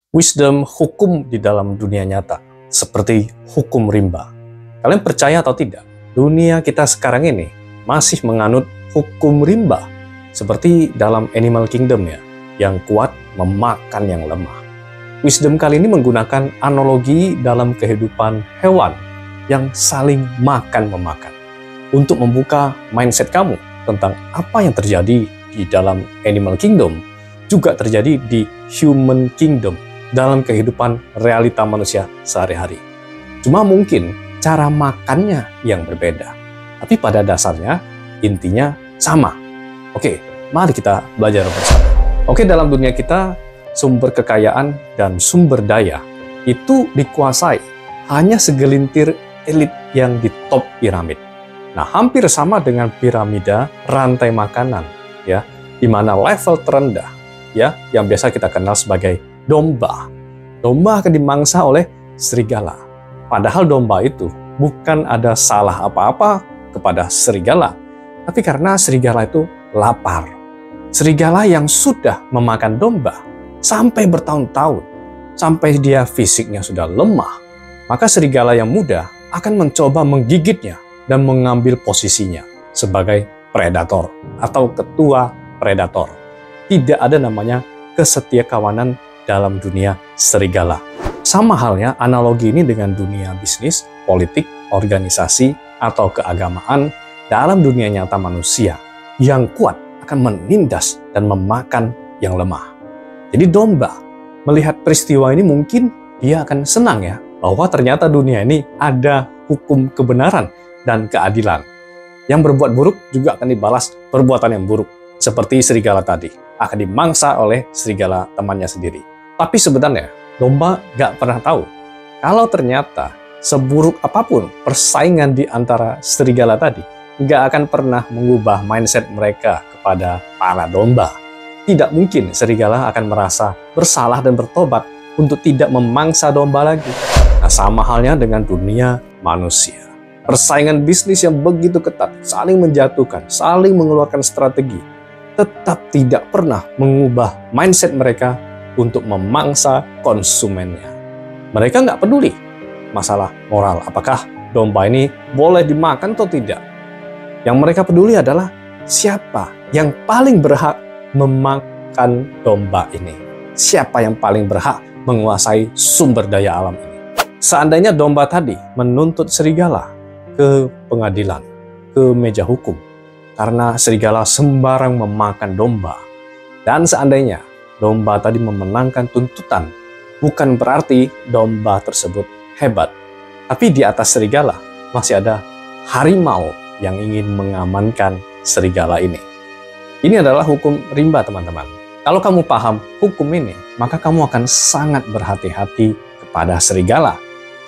Wisdom hukum di dalam dunia nyata, seperti hukum rimba. Kalian percaya atau tidak, dunia kita sekarang ini masih menganut hukum rimba, seperti dalam Animal Kingdom ya, yang kuat memakan yang lemah. Wisdom kali ini menggunakan analogi dalam kehidupan hewan yang saling makan-memakan, untuk membuka mindset kamu tentang apa yang terjadi di dalam Animal Kingdom, juga terjadi di Human Kingdom, dalam kehidupan realita manusia sehari-hari. Cuma mungkin cara makannya yang berbeda, tapi pada dasarnya intinya sama. Oke, mari kita belajar bersama. Oke, dalam dunia kita, sumber kekayaan dan sumber daya itu dikuasai hanya segelintir elit yang di top piramid. Nah, hampir sama dengan piramida rantai makanan, ya, di mana level terendah, ya, yang biasa kita kenal sebagai domba. Domba akan dimangsa oleh serigala. Padahal domba itu bukan ada salah apa-apa kepada serigala, tapi karena serigala itu lapar. Serigala yang sudah memakan domba sampai bertahun-tahun, sampai dia fisiknya sudah lemah, maka serigala yang muda akan mencoba menggigitnya dan mengambil posisinya sebagai predator atau ketua predator. Tidak ada namanya kesetiakawanan dalam dunia serigala. Sama halnya analogi ini dengan dunia bisnis, politik, organisasi, atau keagamaan dalam dunia nyata manusia. Yang kuat akan menindas dan memakan yang lemah. Jadi domba melihat peristiwa ini mungkin dia akan senang ya, bahwa ternyata dunia ini ada hukum kebenaran dan keadilan. Yang berbuat buruk juga akan dibalas perbuatan yang buruk. Seperti serigala tadi, akan dimangsa oleh serigala temannya sendiri. Tapi sebenarnya, domba gak pernah tahu kalau ternyata seburuk apapun persaingan di antara serigala tadi, gak akan pernah mengubah mindset mereka kepada para domba. Tidak mungkin serigala akan merasa bersalah dan bertobat untuk tidak memangsa domba lagi. Nah, sama halnya dengan dunia manusia. Persaingan bisnis yang begitu ketat, saling menjatuhkan, saling mengeluarkan strategi, tetap tidak pernah mengubah mindset mereka untuk memangsa konsumennya. Mereka nggak peduli masalah moral, apakah domba ini boleh dimakan atau tidak. Yang mereka peduli adalah siapa yang paling berhak memakan domba ini. Siapa yang paling berhak menguasai sumber daya alam ini. Seandainya domba tadi menuntut serigala ke pengadilan, ke meja hukum, karena serigala sembarang memakan domba, dan seandainya domba tadi memenangkan tuntutan, bukan berarti domba tersebut hebat. Tapi di atas serigala masih ada harimau yang ingin mengamankan serigala ini. Ini adalah hukum rimba, teman-teman. Kalau kamu paham hukum ini, maka kamu akan sangat berhati-hati kepada serigala.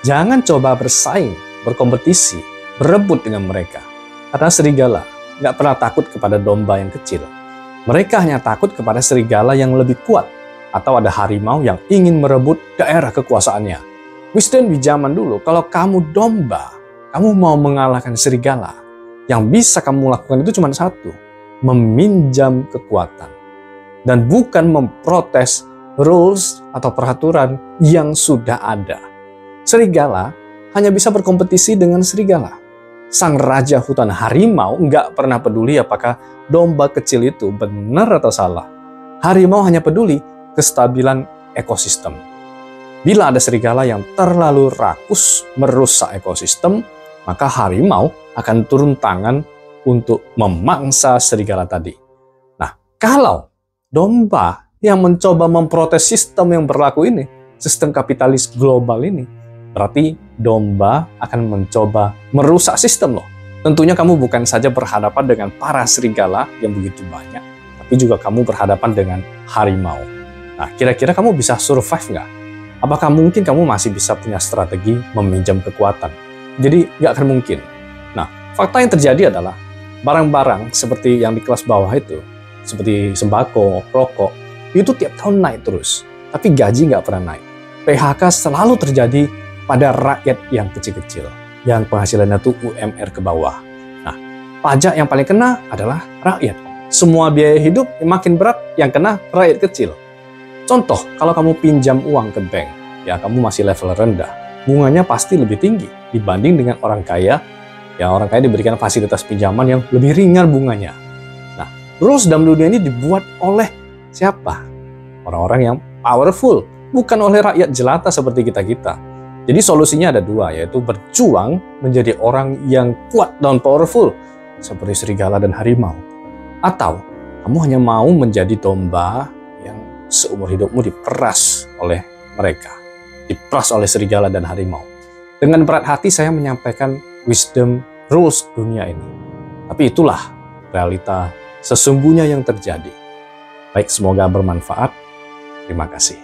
Jangan coba bersaing, berkompetisi, berebut dengan mereka. Karena serigala nggak pernah takut kepada domba yang kecil. Mereka hanya takut kepada serigala yang lebih kuat, atau ada harimau yang ingin merebut daerah kekuasaannya. Wisdom di zaman dulu, kalau kamu domba, kamu mau mengalahkan serigala, yang bisa kamu lakukan itu cuma satu, meminjam kekuatan. Dan bukan memprotes rules atau peraturan yang sudah ada. Serigala hanya bisa berkompetisi dengan serigala. Sang raja hutan harimau nggak pernah peduli apakah domba kecil itu benar atau salah. Harimau hanya peduli kestabilan ekosistem. Bila ada serigala yang terlalu rakus merusak ekosistem, maka harimau akan turun tangan untuk memangsa serigala tadi. Nah, kalau domba yang mencoba memprotes sistem yang berlaku ini, sistem kapitalis global ini, berarti domba akan mencoba merusak sistem loh. Tentunya kamu bukan saja berhadapan dengan para serigala yang begitu banyak, tapi juga kamu berhadapan dengan harimau. Nah, kira-kira kamu bisa survive nggak? Apakah mungkin kamu masih bisa punya strategi meminjam kekuatan? Jadi nggak akan mungkin. Nah, fakta yang terjadi adalah barang-barang seperti yang di kelas bawah itu, seperti sembako, rokok, itu tiap tahun naik terus. Tapi gaji nggak pernah naik. PHK selalu terjadi pada rakyat yang kecil-kecil, yang penghasilannya tuh UMR ke bawah. Nah, pajak yang paling kena adalah rakyat. Semua biaya hidup yang makin berat yang kena rakyat kecil. Contoh, kalau kamu pinjam uang ke bank, ya kamu masih level rendah, bunganya pasti lebih tinggi dibanding dengan orang kaya. Ya, orang kaya diberikan fasilitas pinjaman yang lebih ringan bunganya. Nah, rules dalam dunia ini dibuat oleh siapa? Orang-orang yang powerful, bukan oleh rakyat jelata seperti kita-kita. Jadi solusinya ada dua, yaitu berjuang menjadi orang yang kuat dan powerful, seperti serigala dan harimau. Atau kamu hanya mau menjadi domba yang seumur hidupmu diperas oleh mereka, diperas oleh serigala dan harimau. Dengan berat hati saya menyampaikan wisdom rules dunia ini. Tapi itulah realita sesungguhnya yang terjadi. Baik, semoga bermanfaat. Terima kasih.